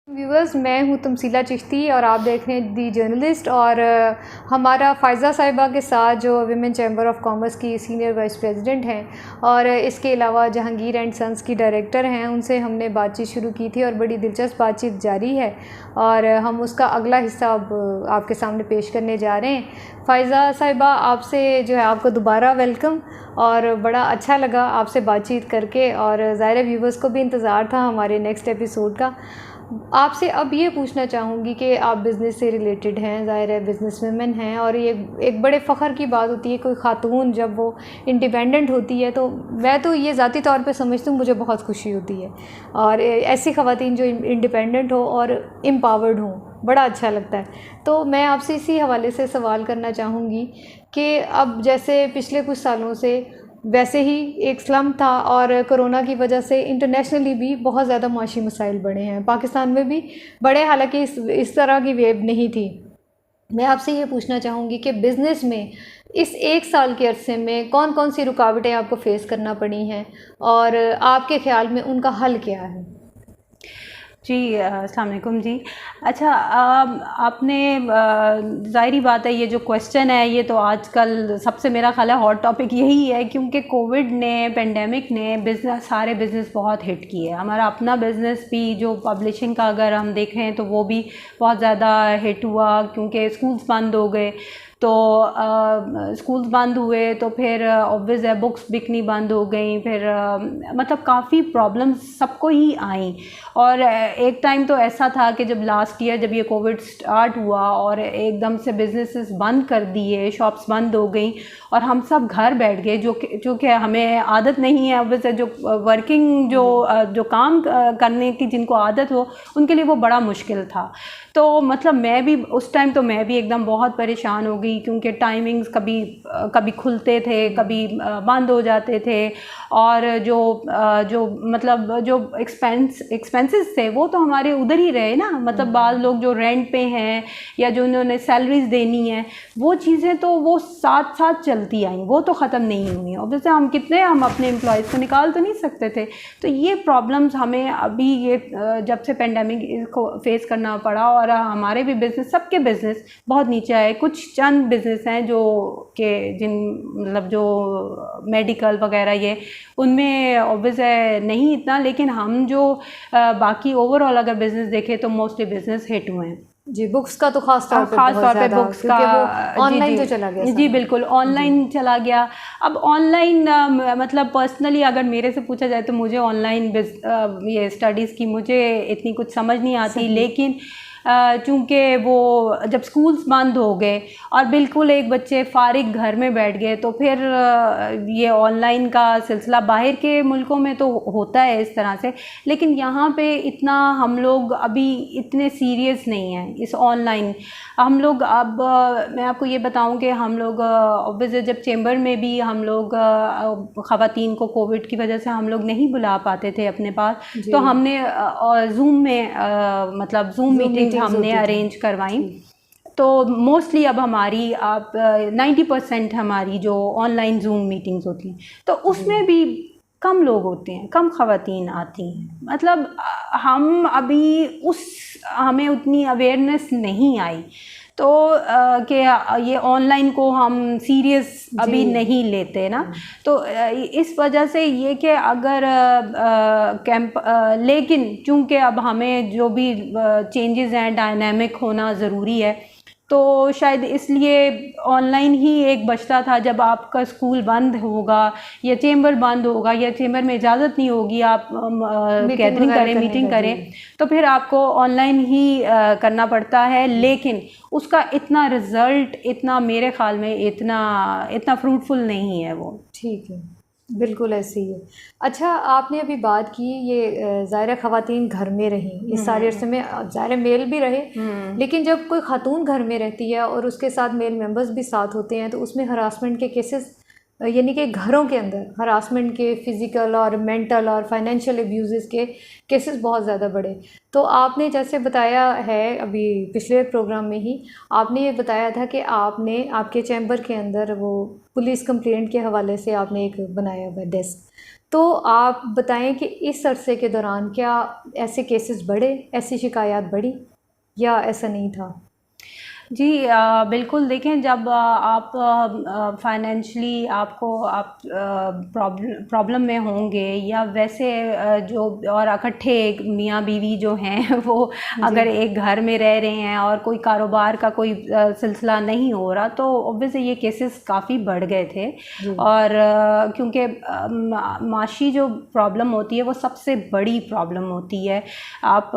Viewers, मैं हूं तमसीला चिश्ती और आप देख रहे हैं दी जर्नलिस्ट। और हमारा फ़ायज़ा साहिबा के साथ जो विमेन चैम्बर ऑफ कॉमर्स की सीनियर वाइस प्रेसिडेंट हैं और इसके अलावा जहांगीर एंड सन्स की डायरेक्टर हैं, उनसे हमने बातचीत शुरू की थी और बड़ी दिलचस्प बातचीत जारी है और हम उसका अगला हिस्सा अब आपके सामने पेश करने जा रहे हैं। फ़ायज़ा साहिबा, आपसे जो है आपको दोबारा वेलकम और बड़ा अच्छा लगा आपसे बातचीत करके और ज़ाहिर व्यूवर्स को भी इंतज़ार था हमारे नेक्स्ट एपिसोड का। आपसे अब ये पूछना चाहूँगी कि आप बिज़नेस से रिलेटेड हैं, ज़ाहिर है बिज़नेस वुमेन हैं और ये एक बड़े फ़ख्र की बात होती है कोई ख़ातून जब वो इंडिपेंडेंट होती है, तो मैं तो ये ज़ाती तौर पे समझती हूँ, मुझे बहुत खुशी होती है। और ऐसी ख़वातीन जो इंडिपेंडेंट हो और एम्पावर्ड हों, बड़ा अच्छा लगता है। तो मैं आपसे इसी हवाले से सवाल करना चाहूँगी कि अब जैसे पिछले कुछ सालों से वैसे ही एक स्लम था और कोरोना की वजह से इंटरनेशनली भी बहुत ज़्यादा माशी मसाइल बढ़े हैं, पाकिस्तान में भी बड़े, हालांकि इस तरह की वेव नहीं थी। मैं आपसे ये पूछना चाहूँगी कि बिज़नेस में इस एक साल के अरसे में कौन कौन सी रुकावटें आपको फ़ेस करना पड़ी हैं और आपके ख़्याल में उनका हल क्या है? जी, अस्सलाम वालेकुम जी। अच्छा, आपने ज़ाहिरी बात है, ये जो क्वेश्चन है ये तो आजकल सबसे मेरा ख़्याल है हॉट टॉपिक यही है, क्योंकि कोविड ने, पेंडेमिक ने सारे बिज़नेस बहुत हिट किए। हमारा अपना बिज़नेस भी जो पब्लिशिंग का अगर हम देखें तो वो भी बहुत ज़्यादा हिट हुआ, क्योंकि स्कूल्स बंद हो गए। तो स्कूल्स बंद हुए तो फिर ऑब्वियस है बुक्स बिकनी बंद हो गई, फिर मतलब काफ़ी प्रॉब्लम्स सबको ही आई। और एक टाइम तो ऐसा था कि जब लास्ट ईयर जब ये कोविड स्टार्ट हुआ और एकदम से बिजनेसेस बंद कर दिए, शॉप्स बंद हो गई और हम सब घर बैठ गए, जो कि हमें आदत नहीं है। ऑब्वियस है जो वर्किंग जो काम करने की जिनको आदत हो उनके लिए वो बड़ा मुश्किल था। तो मतलब मैं भी उस टाइम तो मैं भी एकदम बहुत परेशान हो गई, क्योंकि टाइमिंग्स कभी खुलते थे, कभी बंद हो जाते थे। और जो मतलब जो एक्सपेंसेस थे वो तो हमारे उधर ही रहे ना। मतलब बाद लोग जो रेंट पे हैं या जो उन्होंने सैलरीज देनी है, वो चीज़ें तो वो साथ साथ चलती आई, वो तो ख़त्म नहीं हुई। और जैसे हम अपने एम्प्लॉयज़ को निकाल तो नहीं सकते थे। तो ये प्रॉब्लम्स हमें अभी ये जब से पेंडेमिक इसको फेस करना पड़ा और हमारे भी बिज़नेस, सबके बिज़नेस बहुत नीचे आए। कुछ चंद बिज़नेस हैं जो कि मतलब जो मेडिकल वगैरह ये उनमें ऑब्वियस है नहीं इतना, लेकिन हम जो बाकी ओवरऑल अगर बिज़नेस देखें तो मोस्टली बिज़नेस हिट हुए हैं। जी, बुक्स का तो ख़ास तौर पे बुक्स का ऑनलाइन तो चला गया। जी बिल्कुल, ऑनलाइन चला गया। अब ऑनलाइन मतलब पर्सनली अगर मेरे से पूछा जाए तो मुझे ऑनलाइन ये स्टडीज़ की मुझे इतनी कुछ समझ नहीं आती, लेकिन चूँकि वो जब स्कूल्स बंद हो गए और बिल्कुल एक बच्चे फारिग घर में बैठ गए, तो फिर ये ऑनलाइन का सिलसिला बाहर के मुल्कों में तो होता है इस तरह से, लेकिन यहाँ पे इतना हम लोग अभी इतने सीरियस नहीं हैं इस ऑनलाइन। हम लोग अब मैं आपको ये बताऊं कि हम लोग ऑब्वियसली जब चेंबर में भी हम लोग ख़वातीन को कोविड की वजह से हम लोग नहीं बुला पाते थे अपने पास, तो हमने जूम में मतलब जूम मीटिंग हमने अरेंज करवाई। तो मोस्टली अब हमारी 90% हमारी जो ऑनलाइन जूम मीटिंग्स होती हैं, तो उसमें भी कम लोग होते हैं, कम ख़वातीन आती हैं। मतलब हम अभी हमें उतनी अवेयरनेस नहीं आई, तो कि ये ऑनलाइन को हम सीरियस अभी नहीं लेते ना। तो इस वजह से ये कि अगर लेकिन चूँकि अब हमें जो भी चेंजेस हैं, डायनामिक होना ज़रूरी है, तो शायद इसलिए ऑनलाइन ही एक बचता था। जब आपका स्कूल बंद होगा या चेंबर बंद होगा या चेंबर में इजाज़त नहीं होगी आप गैदरिंग करें, मीटिंग करें, तो फिर आपको ऑनलाइन ही करना पड़ता है। लेकिन उसका इतना रिज़ल्ट, इतना मेरे ख़्याल में इतना फ्रूटफुल नहीं है वो। ठीक है, बिल्कुल ऐसे ही है। अच्छा, आपने अभी बात की ये ज़ाहिर ख़वातीन घर में रहीं इस सारे अरसे में, ज़ाहिर मेल भी रहे, लेकिन जब कोई ख़ातून घर में रहती है और उसके साथ मेल मेंबर्स भी साथ होते हैं तो उसमें हरासमेंट के केसेस यानी कि घरों के अंदर हरासमेंट के, फ़िज़िकल और मेंटल और फाइनेंशियल अब्यूज़ के केसेस बहुत ज़्यादा बढ़े। तो आपने जैसे बताया है अभी पिछले प्रोग्राम में ही, आपने ये बताया था कि आपने आपके चैम्बर के अंदर वो पुलिस कंप्लेंट के हवाले से आपने एक बनाया हुआ डेस्क। तो आप बताएं कि इस अरसे के दौरान क्या ऐसे केसेस बढ़े, ऐसी शिकायत बढ़ी या ऐसा नहीं था? जी बिल्कुल देखें, जब आप फाइनेंशियली आपको आप प्रॉब्लम में होंगे या वैसे जो और इकट्ठे मियाँ बीवी जो हैं वो अगर एक घर में रह रहे हैं और कोई कारोबार का कोई सिलसिला नहीं हो रहा, तो ऑब्वियसली ये केसेस काफ़ी बढ़ गए थे। और क्योंकि माशी जो प्रॉब्लम होती है वो सबसे बड़ी प्रॉब्लम होती है। आप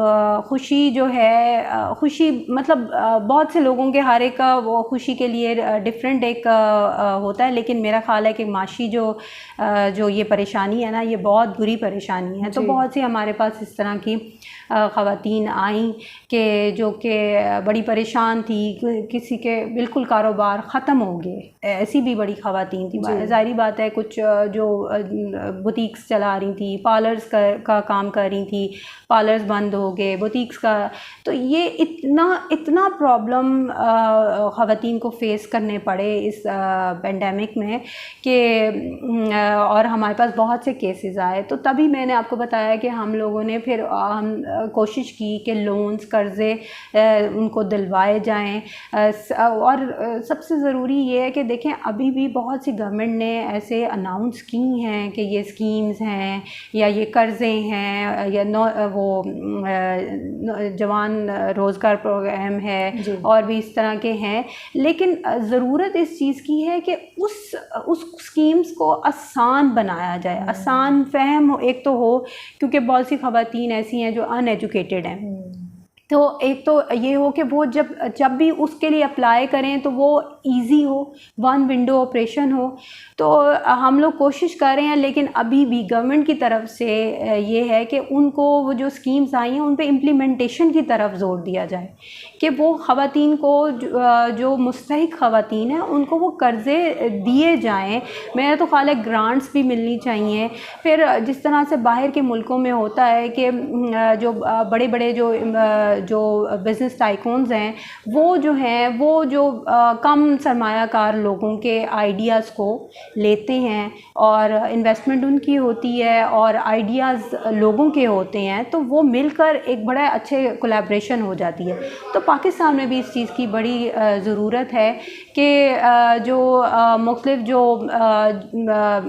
खुशी जो है, खुशी मतलब बहुत से लोगों के हर एक का वो खुशी के लिए डिफरेंट एक होता है, लेकिन मेरा ख्याल है कि माशी जो ये परेशानी है ना, ये बहुत बुरी परेशानी है। तो बहुत सी हमारे पास इस तरह की ख़वातीन आई जो कि बड़ी परेशान थी, किसी के बिल्कुल कारोबार ख़त्म हो गए, ऐसी भी बड़ी ख़वातीन थी। ज़ाहिरी बात है, कुछ जो बुटीक्स चला रही थी, पार्लर्स का काम कर रही थी, पार्लर्स बंद हो गए, बुटीक्स का। तो ये इतना प्रॉब्लम ख़वातीन को फेस करने पड़े इस पेंडेमिक में कि और हमारे पास बहुत से केसेस आए। तो तभी मैंने आपको बताया कि हम लोगों ने फिर हम कोशिश की कि लोन्स, कर्ज़े उनको दिलवाए जाएं। और सबसे ज़रूरी ये है कि देखें, अभी भी बहुत सी गवर्नमेंट ने ऐसे अनाउंस की हैं कि ये स्कीम्स हैं या ये कर्ज़े हैं या जवान रोज़गार प्रोग्राम है और भी इस तरह के हैं। लेकिन ज़रूरत इस चीज़ की है कि उस स्कीम्स को आसान बनाया जाए, आसान फ़हम एक तो हो, क्योंकि बहुत सी ख़वातीन ऐसी हैं जो अनएजुकेटेड हैं। तो एक तो ये हो कि वो जब भी उसके लिए अप्लाई करें तो वो इजी हो, वन विंडो ऑपरेशन हो। तो हम लोग कोशिश कर रहे हैं, लेकिन अभी भी गवर्नमेंट की तरफ से ये है कि उनको वो जो स्कीम्स आई हैं उन पे इम्प्लीमेंटेशन की तरफ ज़ोर दिया जाए कि वो ख़वातीन को जो मुस्तहिक ख़वातीन हैं उनको वो कर्ज़े दिए जाएं। मेरा तो ख्याल है ग्रांट्स भी मिलनी चाहिए। फिर जिस तरह से बाहर के मुल्कों में होता है कि जो बड़े बड़े जो बिज़नेस टाइकून्स हैं वो जो कम सरमायाकार लोगों के आइडियाज़ को लेते हैं और इन्वेस्टमेंट उनकी होती है और आइडियाज़ लोगों के होते हैं, तो वो मिलकर एक बड़ा अच्छे कोलैबोरेशन हो जाती है। तो पाकिस्तान में भी इस चीज़ की बड़ी ज़रूरत है कि जो मुख्तलिफ जो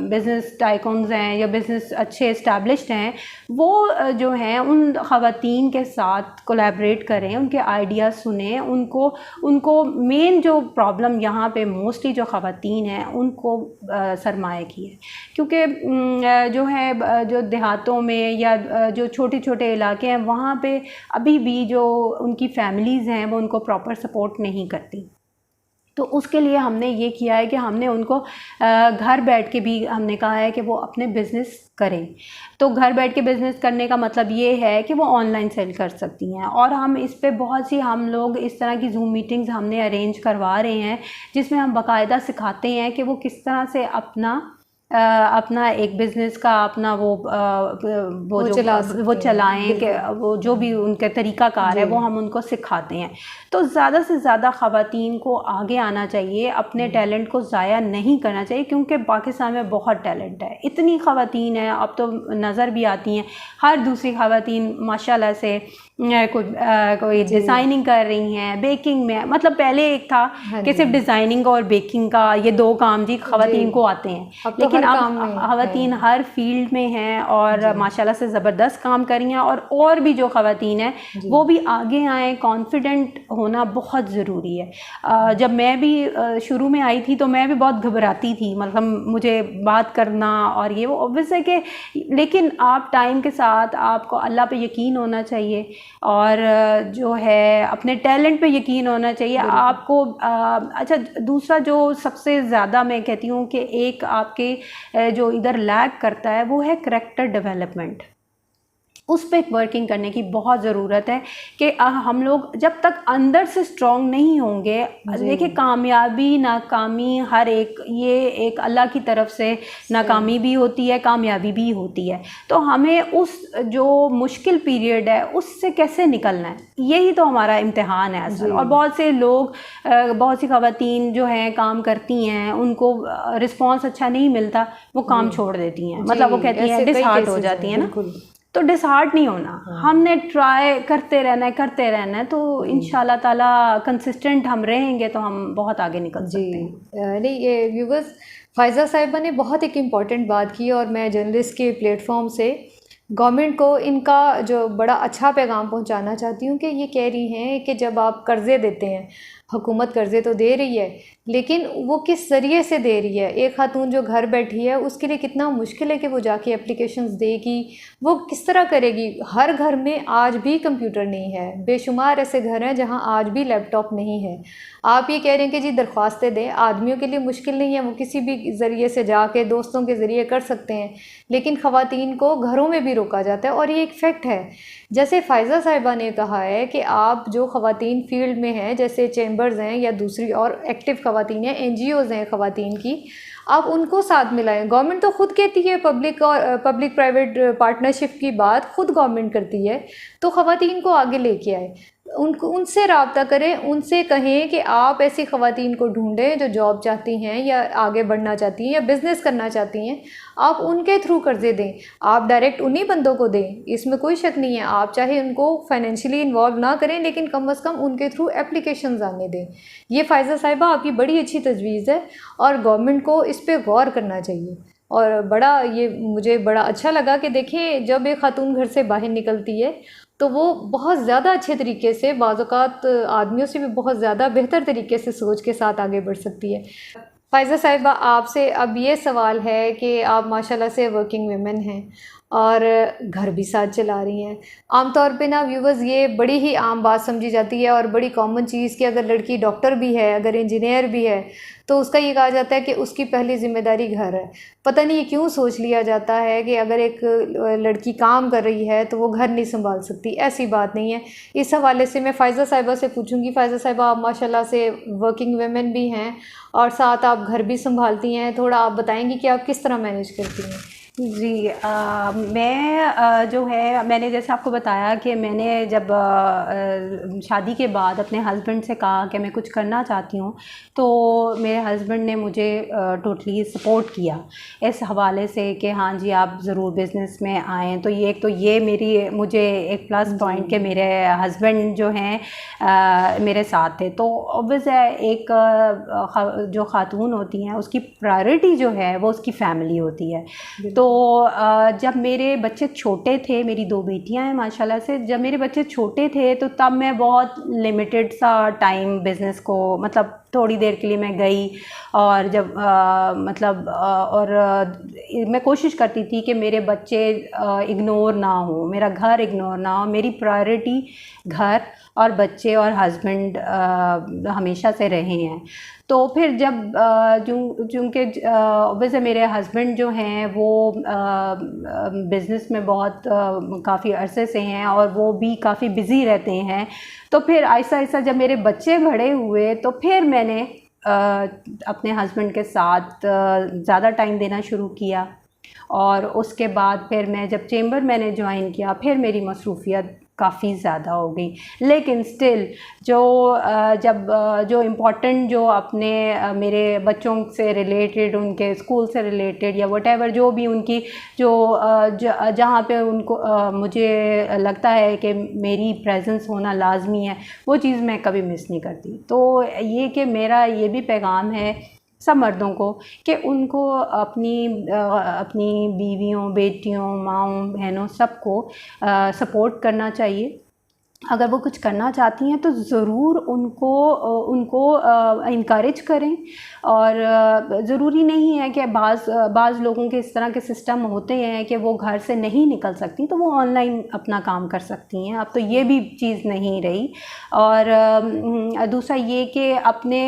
बिज़नेस टाइकून्स हैं या बिज़नेस अच्छे इस्टेब्लिश्ड हैं, वो जो हैं उन ख़वातीन के साथ कोलैबोरेट करें, उनके आइडियाज़ सुनें, उनको मेन जो प्रॉब्लम यहाँ पे मोस्टली जो ख़वातीन हैं उनको सरमाए की है। क्योंकि जो देहातों में या जो छोटे छोटे इलाके हैं वहाँ पे अभी भी जो उनकी फैमिलीज़ हैं वो उनको प्रॉपर सपोर्ट नहीं करती। तो उसके लिए हमने ये किया है कि हमने उनको घर बैठ के भी हमने कहा है कि वो अपने बिज़नेस करें। तो घर बैठ के बिज़नेस करने का मतलब ये है कि वो ऑनलाइन सेल कर सकती हैं। और हम इस पे बहुत सी हम लोग इस तरह की जूम मीटिंग्स हमने अरेंज करवा रहे हैं, जिसमें हम बाकायदा सिखाते हैं कि वो किस तरह से अपना एक बिज़नेस का अपना वो चलाएं, कि वो जो भी उनके तरीक़ाकार है वो हम उनको सिखाते हैं। तो ज़्यादा से ज़्यादा ख़वातीन को आगे आना चाहिए, अपने टैलेंट को ज़ाया नहीं करना चाहिए, क्योंकि पाकिस्तान में बहुत टैलेंट है। इतनी ख़वातीन हैं, अब तो नज़र भी आती हैं, हर दूसरी ख़वातीन माशाल्लाह से कोई डिज़ाइनिंग कर रही हैं, बेकिंग में। मतलब पहले एक था कि सिर्फ डिज़ाइनिंग और बेकिंग का ये दो काम जी ख़वातीन को आते हैं, लेकिन अब ख़वातीन हर फील्ड में हैं और माशाल्लाह से ज़बरदस्त काम कर रही हैं। और भी जो ख़वातीन हैं वो भी आगे आएँ, कॉन्फिडेंट होना बहुत ज़रूरी है। जब मैं भी शुरू में आई थी तो मैं भी बहुत घबराती थी, मतलब मुझे बात करना और ये वो ऑब्वियस है कि, लेकिन आप टाइम के साथ आपको अल्लाह पे यकीन होना चाहिए और जो है अपने टैलेंट पे यकीन होना चाहिए आपको। अच्छा, दूसरा जो सबसे ज़्यादा मैं कहती हूँ कि एक आपके जो इधर लैग करता है वो है करैक्टर डेवलपमेंट। उस पे वर्किंग करने की बहुत ज़रूरत है कि हम लोग जब तक अंदर से स्ट्रॉन्ग नहीं होंगे, देखिए कामयाबी नाकामी हर एक, ये एक अल्लाह की तरफ से नाकामी भी होती है, कामयाबी भी होती है। तो हमें उस जो मुश्किल पीरियड है उससे कैसे निकलना है, यही तो हमारा इम्तिहान है असल। और बहुत से लोग, बहुत सी ख़वातीन जो हैं काम करती हैं, उनको रिस्पॉन्स अच्छा नहीं मिलता, वो काम छोड़ देती हैं, मतलब वो कहती हैं डिसहार्ट हो जाती हैं ना। तो डिसहार्ट नहीं होना, हमने ट्राई करते रहना है, तो इंशाल्लाह ताला कंसिस्टेंट हम रहेंगे तो हम बहुत आगे निकल सकते हैं। नहीं, ये व्यूवर्स, फ़ायज़ा साहिबा ने बहुत एक इम्पॉर्टेंट बात की और मैं जर्नलिस्ट के प्लेटफॉर्म से गवर्नमेंट को इनका जो बड़ा अच्छा पैगाम पहुंचाना चाहती हूँ कि ये कह रही हैं कि जब आप कर्ज़े देते हैं, हुकूमत कर्ज़े तो दे रही है, लेकिन वो किस ज़रिए से दे रही है। एक खातून जो घर बैठी है उसके लिए कितना मुश्किल है कि वो जाके एप्लीकेशंस देगी, वो किस तरह करेगी। हर घर में आज भी कंप्यूटर नहीं है, बेशुमार ऐसे घर हैं जहां आज भी लैपटॉप नहीं है। आप ये कह रहे हैं कि जी दरख्वास्तें दें, आदमियों के लिए मुश्किल नहीं है, वो किसी भी ज़रिए से जाके दोस्तों के ज़रिए कर सकते हैं, लेकिन ख़वातीन को घरों में भी रोका जाता है। और ये एक फ़ैक्ट है। जैसे फ़ायज़ा साहिबा ने कहा है कि आप जो ख़वातीन फील्ड में हैं, जैसे चैम्बर्स हैं या दूसरी और एक्टिव ख़वातीन हैं, NGOज़ हैं ख़वातीन की, आप उनको साथ मिलाएं। गवर्नमेंट तो खुद कहती है, पब्लिक प्राइवेट पार्टनरशिप की बात खुद गवर्नमेंट करती है, तो ख़वातीन को आगे लेके आए, उनसे रब्ता करें, उनसे कहें कि आप ऐसी ख़वातीन को ढूंढें जो जॉब चाहती हैं या आगे बढ़ना चाहती हैं या बिज़नेस करना चाहती हैं, आप उनके थ्रू कर्ज़े दें। आप डायरेक्ट उन्हीं बंदों को दें, इसमें कोई शक नहीं है। आप चाहे उनको फाइनेंशियली इन्वॉल्व ना करें, लेकिन कम अज़ कम उनके थ्रू एप्लीकेशंस आने दें। ये फ़ायज़ा साहिबा आपकी बड़ी अच्छी तजवीज़ है और गवर्नमेंट को इस पर गौर करना चाहिए। और मुझे बड़ा अच्छा लगा कि देखिए, जब एक खातून घर से बाहर निकलती है तो वो बहुत ज़्यादा अच्छे तरीके से, बाज़-औक़ात आदमियों से भी बहुत ज़्यादा बेहतर तरीके से सोच के साथ आगे बढ़ सकती है। फ़ायज़ा साहिबा, आपसे अब ये सवाल है कि आप माशाल्लाह से वर्किंग वुमेन हैं और घर भी साथ चला रही हैं। आम तौर पे ना व्यूवर्स, ये बड़ी ही आम बात समझी जाती है और बड़ी कॉमन चीज़ कि अगर लड़की डॉक्टर भी है, अगर इंजीनियर भी है, तो उसका ये कहा जाता है कि उसकी पहली ज़िम्मेदारी घर है। पता नहीं क्यों सोच लिया जाता है कि अगर एक लड़की काम कर रही है तो वो घर नहीं संभाल सकती। ऐसी बात नहीं है। इस हवाले से मैं फ़ायज़ा साहिबा से पूछूंगी। फ़ायज़ा साहिबा, आप माशाल्लाह से वर्किंग वुमेन भी हैं और साथ आप घर भी संभालती हैं, थोड़ा आप बताएंगी कि आप किस तरह मैनेज करती हैं? जी, मैं जो है, मैंने जैसे आपको बताया कि मैंने जब शादी के बाद अपने हस्बैंड से कहा कि मैं कुछ करना चाहती हूँ, तो मेरे हस्बैंड ने मुझे टोटली सपोर्ट किया इस हवाले से कि हाँ जी, आप ज़रूर बिज़नेस में आएँ। तो ये मुझे एक प्लस पॉइंट कि मेरे हस्बैंड जो हैं मेरे साथ थे। तो ऑब्वियस है, एक जो ख़ातून होती हैं उसकी प्रायोरिटी जो है वो उसकी फ़ैमिली होती है। तो जब मेरे बच्चे छोटे थे, मेरी 2 बेटियां हैं माशाल्लाह से, जब मेरे बच्चे छोटे थे तो तब मैं बहुत लिमिटेड सा टाइम बिज़नेस को, मतलब थोड़ी देर के लिए मैं गई और जब मैं कोशिश करती थी कि मेरे बच्चे इग्नोर ना हो, मेरा घर इग्नोर ना हो। मेरी प्रायोरिटी घर और बच्चे और हस्बैंड हमेशा से रहे हैं। तो फिर जब चूँकि वैसे मेरे हस्बैंड जो हैं वो बिज़नेस में बहुत काफ़ी अरसे से हैं और वो भी काफ़ी बिज़ी रहते हैं, तो फिर आहिस्ता आहिस्ता जब मेरे बच्चे बड़े हुए तो फिर मैंने अपने हस्बैंड के साथ ज़्यादा टाइम देना शुरू किया। और उसके बाद फिर मैं जब चैम्बर मैंने ज्वाइन किया, फिर मेरी मसरूफ़ियत काफ़ी ज़्यादा हो गई। लेकिन स्टिल जो इम्पोर्टेंट, जो अपने मेरे बच्चों से रिलेटेड, उनके स्कूल से रिलेटेड या व्हाटएवर जो भी उनकी जहाँ पे उनको मुझे लगता है कि मेरी प्रेजेंस होना लाजमी है, वो चीज़ मैं कभी मिस नहीं करती। तो ये कि मेरा ये भी पैगाम है सब मर्दों को कि उनको अपनी बीवियों, बेटियों, माँओं, बहनों सबको सपोर्ट करना चाहिए। अगर वो कुछ करना चाहती हैं तो ज़रूर उनको इनकरेज करें। और ज़रूरी नहीं है कि बाज़ लोगों के इस तरह के सिस्टम होते हैं कि वो घर से नहीं निकल सकती तो वो ऑनलाइन अपना काम कर सकती हैं। अब तो ये भी चीज़ नहीं रही। और दूसरा ये कि अपने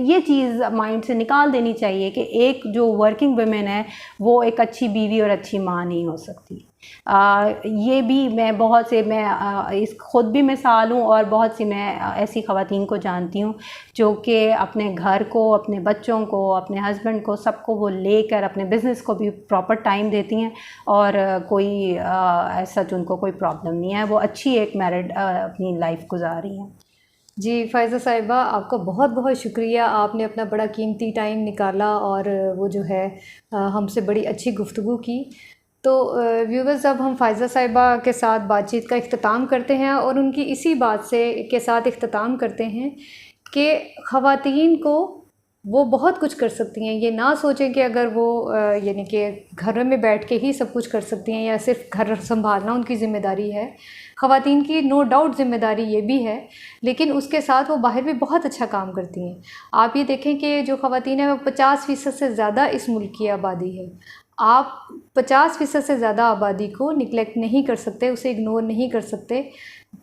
ये चीज़ माइंड से निकाल देनी चाहिए कि एक जो वर्किंग वुमेन है वो एक अच्छी बीवी और अच्छी माँ नहीं हो सकती। ये भी मैं बहुत से मैं इस खुद भी मिसाल हूँ और बहुत सी मैं ऐसी ख़वातीन को जानती हूँ जो कि अपने घर को, अपने बच्चों को, अपने हस्बैंड को, सबको वो लेकर अपने बिज़नेस को भी प्रॉपर टाइम देती हैं और कोई ऐसा उनको कोई प्रॉब्लम नहीं है, वो अच्छी एक मैरिड अपनी लाइफ गुजार रही हैं। जी फ़ायज़ा साहिबा, आपका बहुत बहुत शुक्रिया, आपने अपना बड़ा कीमती टाइम निकाला और वो जो है हमसे बड़ी अच्छी गुफ्तगू की। तो व्यूवर्स, अब हम फ़ायज़ा साहिबा के साथ बातचीत का इख्तिताम करते हैं और उनकी इसी बात से के साथ इख्तिताम करते हैं कि ख़वातीन को वो बहुत कुछ कर सकती हैं। ये ना सोचें कि अगर वो यानी कि घर में बैठ के ही सब कुछ कर सकती हैं या सिर्फ घर संभालना उनकी ज़िम्मेदारी है। ख़वातीन की नो डाउट ज़िम्मेदारी ये भी है, लेकिन उसके साथ वो बाहर भी बहुत अच्छा काम करती हैं। आप ये देखें कि जो ख़वातीन हैं वो 50% से ज़्यादा इस मुल्क की आबादी है। आप 50% से ज़्यादा आबादी को निगलेक्ट नहीं कर सकते, उसे इग्नोर नहीं कर सकते।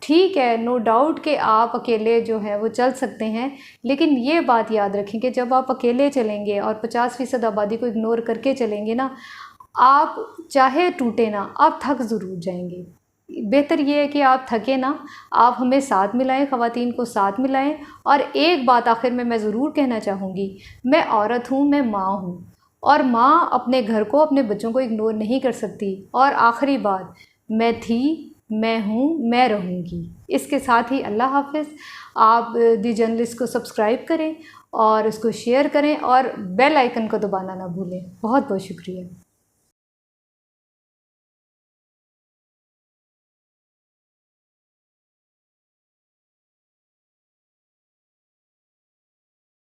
ठीक है, नो डाउट कि आप अकेले जो है वो चल सकते हैं, लेकिन ये बात याद रखें कि जब आप अकेले चलेंगे और 50% आबादी को इग्नोर करके चलेंगे ना, आप चाहे टूटे ना, आप थक ज़रूर जाएंगे। बेहतर ये है कि आप थके ना, आप हमें साथ मिलाएं, ख़वातीन को साथ मिलाएं। और एक बात आखिर में मैं ज़रूर कहना चाहूँगी, मैं औरत हूँ, मैं माँ हूँ और माँ अपने घर को, अपने बच्चों को इग्नोर नहीं कर सकती। और आखिरी बात, मैं थी, मैं हूँ, मैं रहूँगी। इसके साथ ही अल्लाह हाफ़िज़। आप दी जर्नलिस्ट को सब्सक्राइब करें और उसको शेयर करें और बेल आइकन को दबाना ना भूलें। बहुत बहुत शुक्रिया।